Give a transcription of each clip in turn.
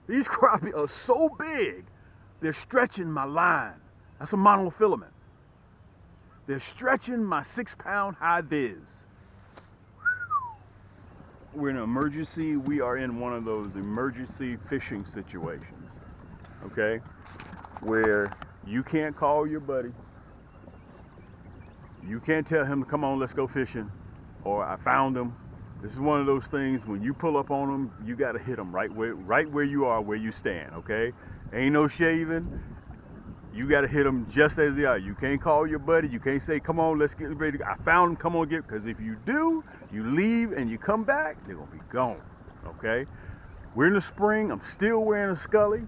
These crappie are so big, they're stretching my line. That's a monofilament. They're stretching my 6-pound high vis. We're in an emergency. We are in one of those emergency fishing situations, okay? Where you can't call your buddy. You can't tell him, come on, let's go fishing. Or I found him. This is one of those things, when you pull up on them, you got to hit them right where you are, where you stand, okay? Ain't no shaving. You got to hit them just as they are. You can't call your buddy. You can't say, come on, let's get ready. I found them, come on, get, because if you do, you leave and you come back, they're going to be gone, okay? We're in the spring. I'm still wearing a Scully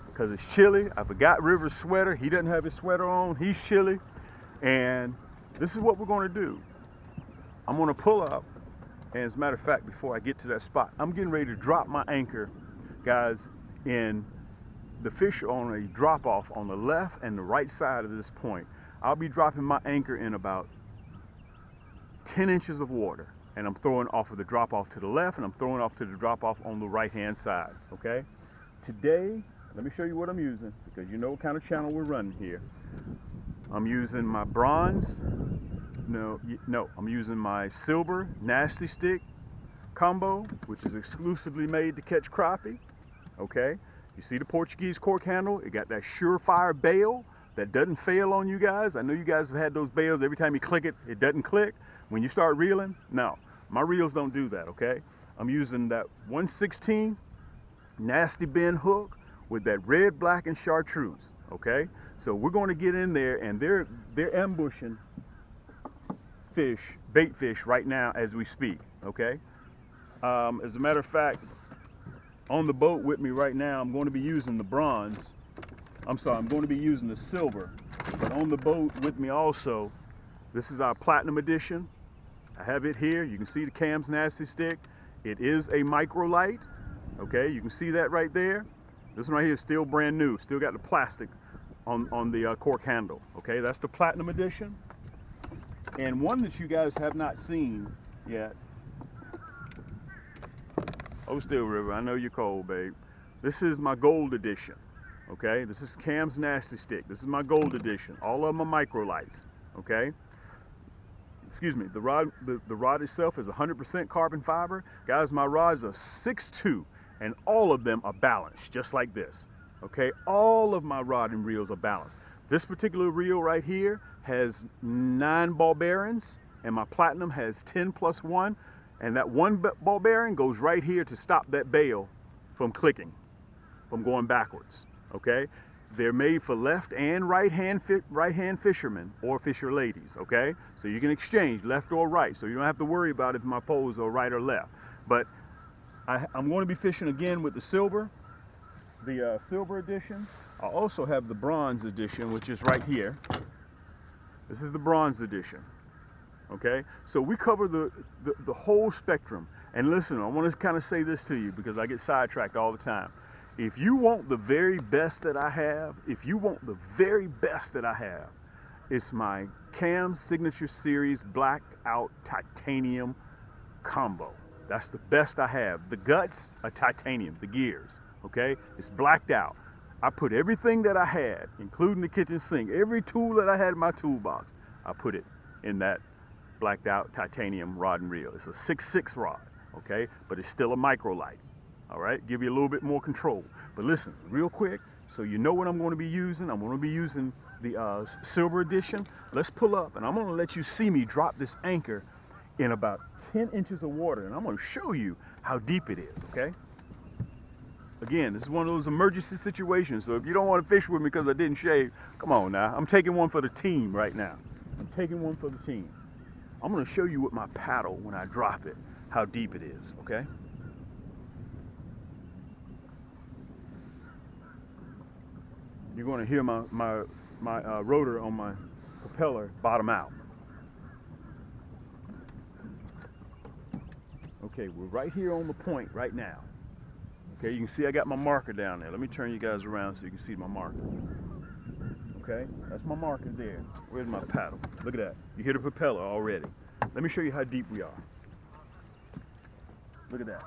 because it's chilly. I forgot River's sweater. He doesn't have his sweater on. He's chilly. And this is what we're going to do. I'm going to pull up. And as a matter of fact, before I get to that spot, I'm getting ready to drop my anchor, guys, in the fish on a drop off on the left and the right side of this point. I'll be dropping my anchor in about 10 inches of water, and I'm throwing off of the drop off to the left, and I'm throwing off to the drop off on the right hand side, okay? Today, let me show you what I'm using, because you know what kind of channel we're running here. I'm using my bronze, I'm using my silver Nasty Stik combo, which is exclusively made to catch crappie, okay? You see the Portuguese cork handle? It got that surefire bail that doesn't fail on you guys. I know you guys have had those bails. Every time you click it, it doesn't click. When you start reeling, no, my reels don't do that, okay? I'm using that 1/16 Nasty Bend hook with that red, black, and chartreuse, okay? So we're going to get in there, and they're ambushing fish, bait fish right now as we speak, okay? As a matter of fact, on the boat with me right now, I'm going to be using the bronze. I'm going to be using the silver. But on the boat with me also, this is our platinum edition. I have it here. You can see the Cam's Nasty Stik. It is a microlight, okay? You can see that right there. This one right here is still brand new. Still got the plastic on the cork handle, okay? That's the platinum edition. And one that you guys have not seen yet. Oh, Still River, I know you're cold, babe. This is my gold edition, okay? This is Cam's Nasty Stik. This is my gold edition. All of them are microlights, okay? Excuse me, the rod itself is 100% carbon fiber. Guys, my rods are 6'2", and all of them are balanced, just like this, okay? All of my rod and reels are balanced. This particular reel right here has 9 ball bearings, and my platinum has 10 plus 1. And that one ball bearing goes right here to stop that bail from clicking, from going backwards, okay? They're made for left and right hand fishermen or fisher ladies, okay? So you can exchange left or right, so you don't have to worry about if my poles are right or left. But I'm going to be fishing again with the silver edition. I also have the bronze edition, which is right here. This is the bronze edition. Okay, so we cover the whole spectrum. And listen, I want to kind of say this to you because I get sidetracked all the time. If you want the very best that I have, it's my Cam Signature Series Blackout Titanium combo. That's the best I have. The guts are titanium, the gears, okay? It's blacked out. I put everything that I had, including the kitchen sink, every tool that I had in my toolbox, I put it in that blacked out titanium rod and reel. It's a 6'6" rod, okay? But it's still a microlight, all right? Give you a little bit more control. But listen, real quick, so you know what I'm going to be using. I'm going to be using the silver edition. Let's pull up, and I'm going to let you see me drop this anchor in about 10 inches of water, and I'm going to show you how deep it is, okay? Again, this is one of those emergency situations, so if you don't want to fish with me because I didn't shave, come on now. I'm taking one for the team right now. I'm taking one for the team. I'm going to show you with my paddle when I drop it how deep it is, okay? You're going to hear my rotor on my propeller bottom out. Okay, we're right here on the point right now. Okay, you can see I got my marker down there. Let me turn you guys around so you can see my marker. Okay, that's my marker there. Where's my paddle? Look at that. You hear the propeller already. Let me show you how deep we are. Look at that.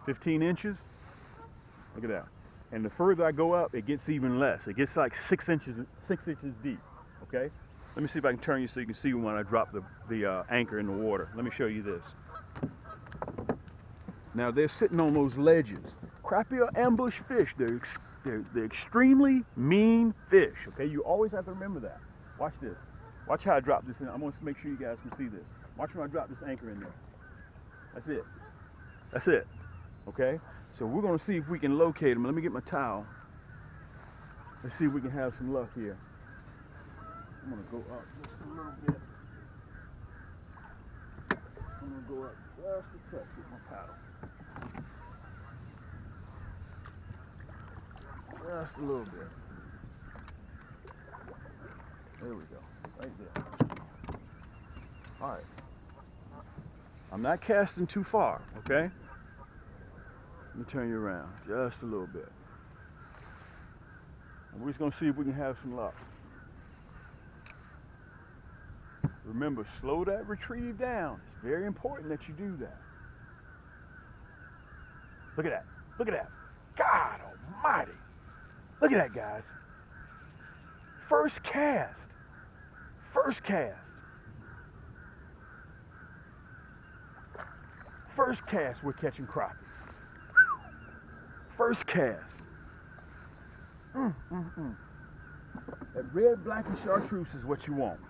15 inches. Look at that. And the further I go up, it gets even less. It gets like 6 inches deep. Okay. Let me see if I can turn you so you can see when I drop the anchor in the water. Let me show you this. Now they're sitting on those ledges. Crappie are ambush fish. They're extremely mean fish. Okay, you always have to remember that. Watch this. Watch how I drop this in. I'm going to make sure you guys can see this. Watch when I drop this anchor in there. That's it. That's it. Okay. So we're going to see if we can locate them. Let me get my towel. Let's see if we can have some luck here. I'm going to go up just a little bit. I'm going to go up just a touch with my paddle. Just a little bit. There we go. Right there. All right. I'm not casting too far, okay? Let me turn you around just a little bit. And we're just going to see if we can have some luck. Remember, slow that retrieve down. It's very important that you do that. Look at that. Look at that. God almighty. Look at that, guys. First cast. First cast. First cast, we're catching crappie. First cast. That red, black, and chartreuse is what you want.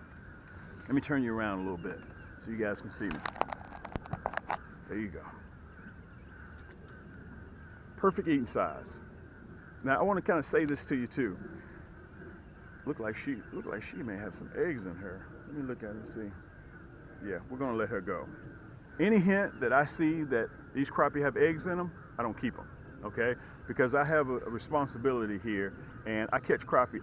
Let me turn you around a little bit so you guys can see me. There you go. Perfect eating size. Now I want to kind of say this to you too. Look like she may have some eggs in her. Let me look at her and see. Yeah, we're gonna let her go. Any hint that I see that these crappie have eggs in them, I don't keep them. Okay? Because I have a responsibility here, and I catch crappie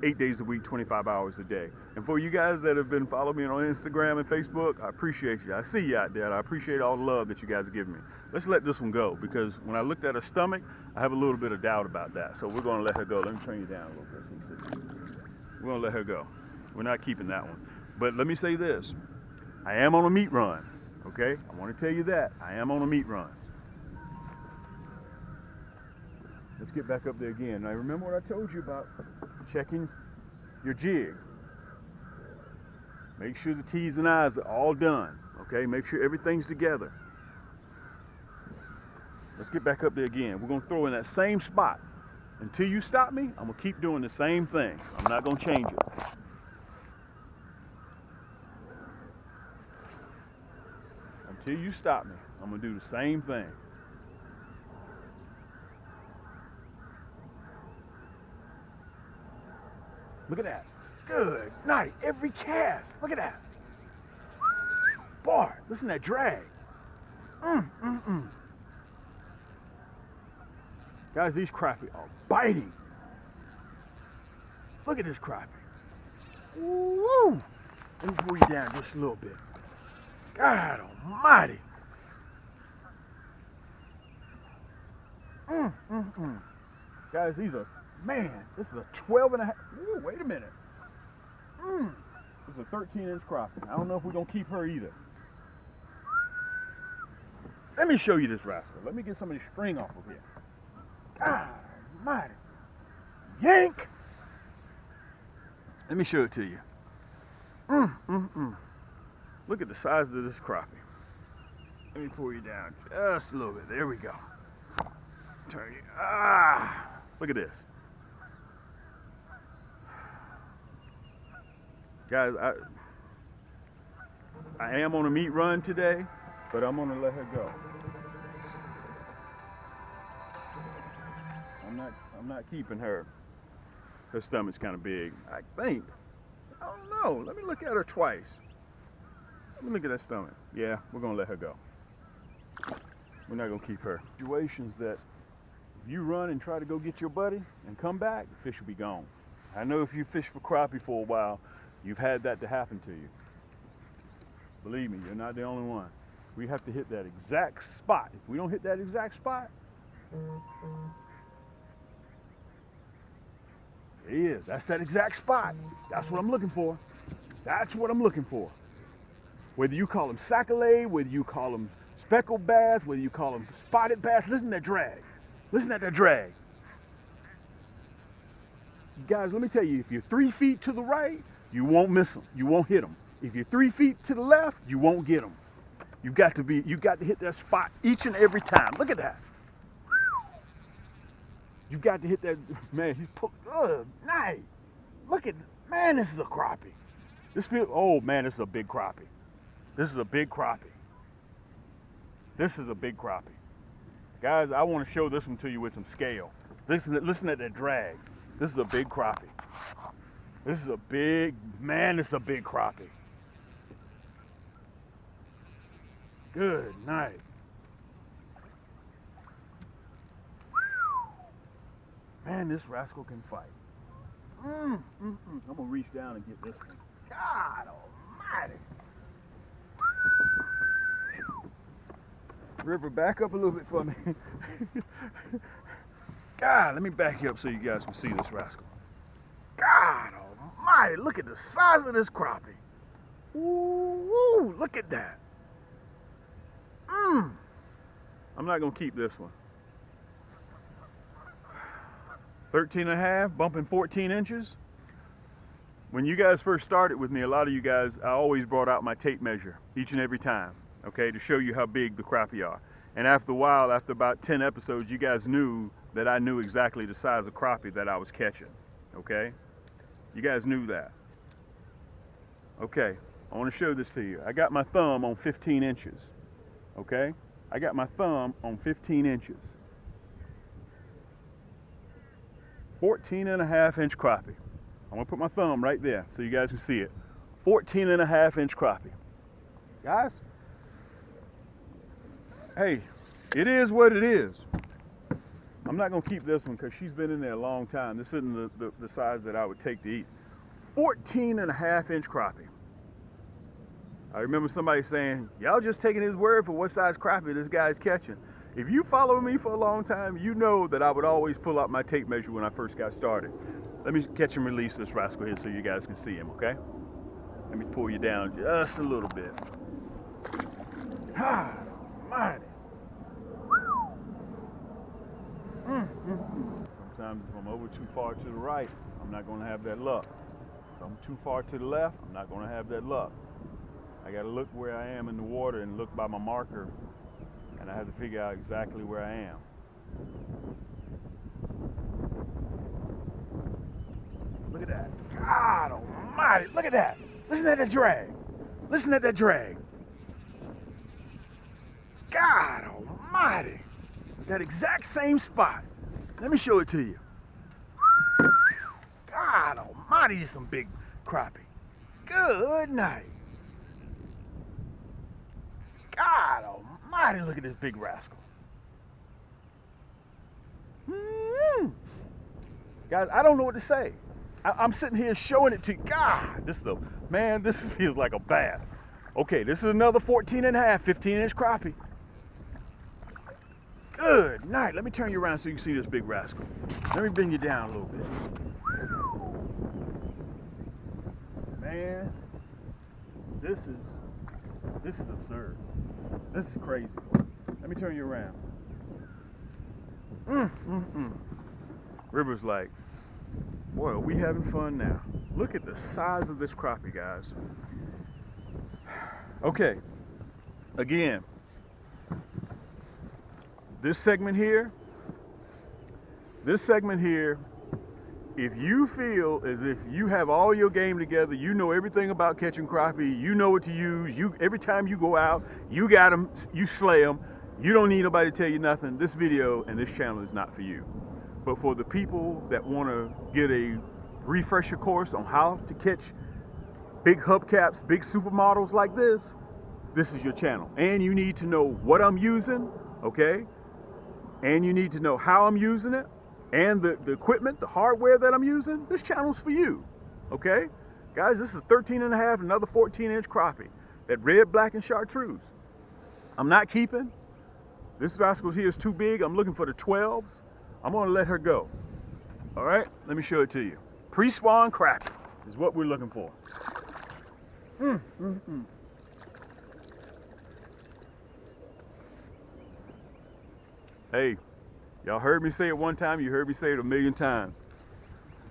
8 days a week, 25 hours a day. And for you guys that have been following me on Instagram and Facebook, I appreciate you. I see you out there. I appreciate all the love that you guys give me. Let's let this one go, because when I looked at her stomach, I have a little bit of doubt about that. So we're going to let her go. Let me turn you down a little bit. So you see. We're going to let her go. We're not keeping that one. But let me say this. I am on a meat run. Okay? I want to tell you that. I am on a meat run. Let's get back up there again. Now remember what I told you about checking your jig. Make sure the T's and I's are all done. Okay? Make sure everything's together. Let's get back up there again. We're going to throw in that same spot. Until you stop me, I'm going to keep doing the same thing. I'm not going to change it. Until you stop me, I'm going to do the same thing. Look at that. Good night. Every cast. Look at that. Boy, listen to that drag. Guys, these crappie are biting. Look at this crappie. Woo! Let me pull you down just a little bit. God almighty. Guys, these are, man, this is a 12 and a half. Ooh, wait a minute. This is a 13-inch crappie. I don't know if we're going to keep her either. Let me show you this rascal. Let me get some of the string off of here. God almighty. Yank! Let me show it to you. Look at the size of this crappie. Let me pull you down just a little bit. There we go. Turn you. Look at this. Guys, I am on a meat run today, but I'm gonna let her go. I'm not keeping her. Her stomach's kind of big, I think. I don't know. Let me look at her twice. Let me look at that stomach. Yeah, we're gonna let her go. We're not gonna keep her. Situations that if you run and try to go get your buddy and come back, the fish will be gone. I know if you fish for crappie for a while, you've had that to happen to you. Believe me, you're not the only one. We have to hit that exact spot. If we don't hit that exact spot, there he is. That's that exact spot. That's what I'm looking for. That's what I'm looking for. Whether you call them sac-a-lait, whether you call them speckled bass, whether you call them spotted bass. Listen to that drag. Listen to that drag. Guys, let me tell you, if you're 3 feet to the right, you won't miss them. You won't hit them. If you're 3 feet to the left, you won't get them. You got to hit that spot each and every time. Look at that. You got to hit that, man. He's put, nice. Look at, man, this is a crappie. Oh man, this is a big crappie. This is a big crappie. This is a big crappie. Guys, I want to show this one to you with some scale. Listen at that drag. This is a big crappie. This is a big, man, this is a big crappie. Good night. Man, this rascal can fight. I'm going to reach down and get this one. God almighty. River, back up a little bit for me. God, let me back you up so you guys can see this rascal. God almighty, look at the size of this crappie. Ooh, look at that. I'm not going to keep this one. 13 and a half, bumping 14 inches. When you guys first started with me, a lot of you guys, I always brought out my tape measure each and every time, okay, to show you how big the crappie are. And after a while, after about 10 episodes, you guys knew that I knew exactly the size of crappie that I was catching, okay? You guys knew that. Okay, I want to show this to you. I got my thumb on 15 inches, okay? I got my thumb on 15 inches. 14 and a half inch crappie. I'm gonna put my thumb right there so you guys can see it. 14 and a half inch crappie. Guys, hey, it is what it is. I'm not gonna keep this one because she's been in there a long time. This isn't the size that I would take to eat. 14 and a half inch crappie. I remember somebody saying, y'all just taking his word for what size crappie this guy's catching. If you follow me for a long time, you know that I would always pull out my tape measure when I first got started. Let me catch and release this rascal here so you guys can see him, okay? Let me pull you down just a little bit. Ah, mighty. Sometimes if I'm over too far to the right, I'm not going to have that luck. If I'm too far to the left, I'm not going to have that luck. I got to look where I am in the water and look by my marker, and I have to figure out exactly where I am. Look at that. God almighty, look at that. Listen to that drag. Listen to that drag. God almighty. That exact same spot. Let me show it to you. God almighty, some big crappie. Good night. God almighty, look at this big rascal. Guys, I don't know what to say. I'm sitting here showing it to you. God, this feels like a bass. Okay, this is another 14 and a half, 15 inch crappie. Good night. Let me turn you around so you can see this big rascal. Let me bring you down a little bit. Man, this is absurd. This is crazy. Let me turn you around. River's like, boy, are we having fun now. Look at the size of this crappie, guys. Okay, again, this segment here, if you feel as if you have all your game together, you know everything about catching crappie, you know what to use, every time you go out, you got them, you slay them, you don't need nobody to tell you nothing, this video and this channel is not for you. But for the people that want to get a refresher course on how to catch big hubcaps, big supermodels like this is your channel. And you need to know what I'm using, okay? And you need to know how I'm using it, and the equipment, the hardware that I'm using. This channel's for you, okay? Guys, this is 13 and a half, another 14 inch crappie. That red, black, and chartreuse. I'm not keeping. This rascal here is too big. I'm looking for the 12s. I'm gonna let her go. All right, let me show it to you. Pre-spawn crappie is what we're looking for. Hey, y'all heard me say it one time, you heard me say it a million times.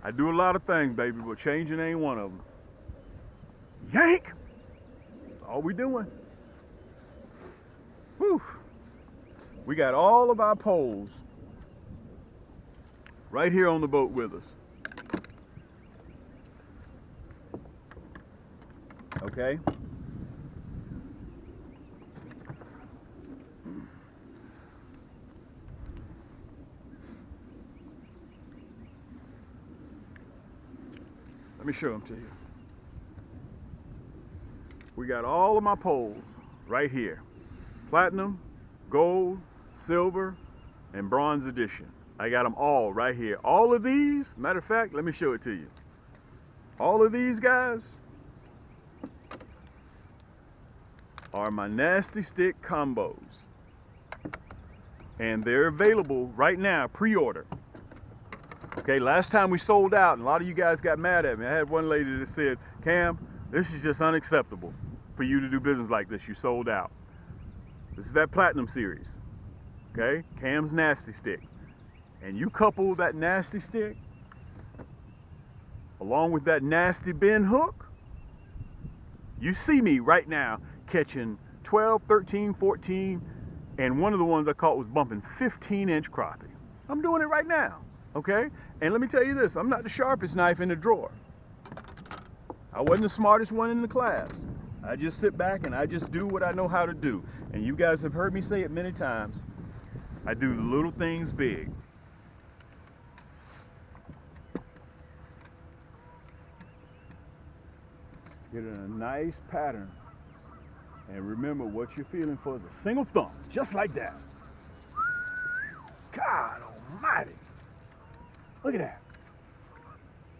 I do a lot of things, baby, but changing ain't one of them. Yank! That's all we doing. Whew. We got all of our poles right here on the boat with us. Okay? Let me show them to you. We got all of my poles right here. Platinum, gold, silver, and bronze edition. I got them all right here. All of these, matter of fact, let me show it to you. All of these guys are my Nasty Stik combos. And they're available right now, pre-order. Okay, last time we sold out, and a lot of you guys got mad at me. I had one lady that said, Cam, this is just unacceptable for you to do business like this. You sold out. This is that Platinum series. Okay, Cam's Nasty Stik. And you couple that Nasty Stik along with that nasty bend hook, you see me right now catching 12, 13, 14, and one of the ones I caught was bumping 15-inch crappie. I'm doing it right now, okay? And let me tell you this, I'm not the sharpest knife in the drawer. I wasn't the smartest one in the class. I just sit back and I just do what I know how to do. And you guys have heard me say it many times, I do the little things big. Get in a nice pattern. And remember, what you're feeling for is a single thump, just like that. God almighty. Look at that.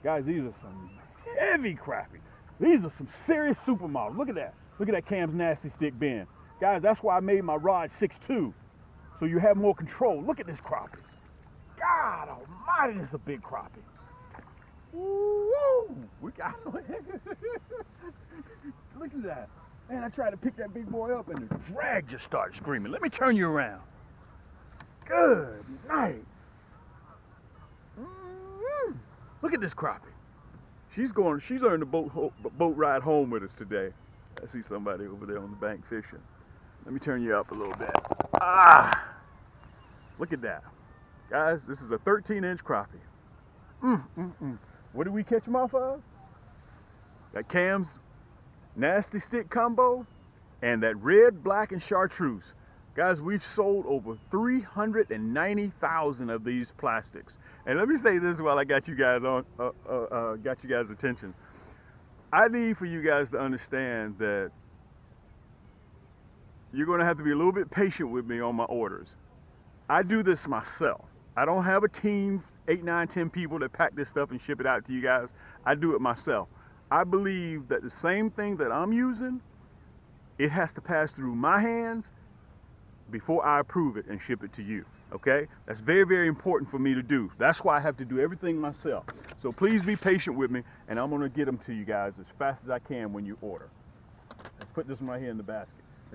Guys, these are some heavy crappie. These are some serious supermodels. Look at that. Look at that Cam's Nasty Stik bend. Guys, that's why I made my rod 6'2", so you have more control. Look at this crappie. God almighty, this is a big crappie. Woo! We got Look at that. Man, I tried to pick that big boy up and the drag just started screaming. Let me turn you around. Good night. Look at this crappie. She's earned a boat ride home with us today. I see somebody over there on the bank fishing. Let me turn you up a little bit. Look at that. Guys, this is a 13-inch crappie. What did we catch them off of? That Cam's Nasty Stik combo and that red, black, and chartreuse. Guys, we've sold over 390,000 of these plastics. And let me say this while I got you guys on, got you guys' attention. I need for you guys to understand that you're going to have to be a little bit patient with me on my orders. I do this myself. I don't have a team, 8, 9, 10 people that pack this stuff and ship it out to you guys. I do it myself. I believe that the same thing that I'm using, it has to pass through my hands before I approve it and ship it to you, okay? That's very, very important for me to do. That's why I have to do everything myself. So please be patient with me, and I'm gonna get them to you guys as fast as I can when you order. Let's put this one right here in the basket.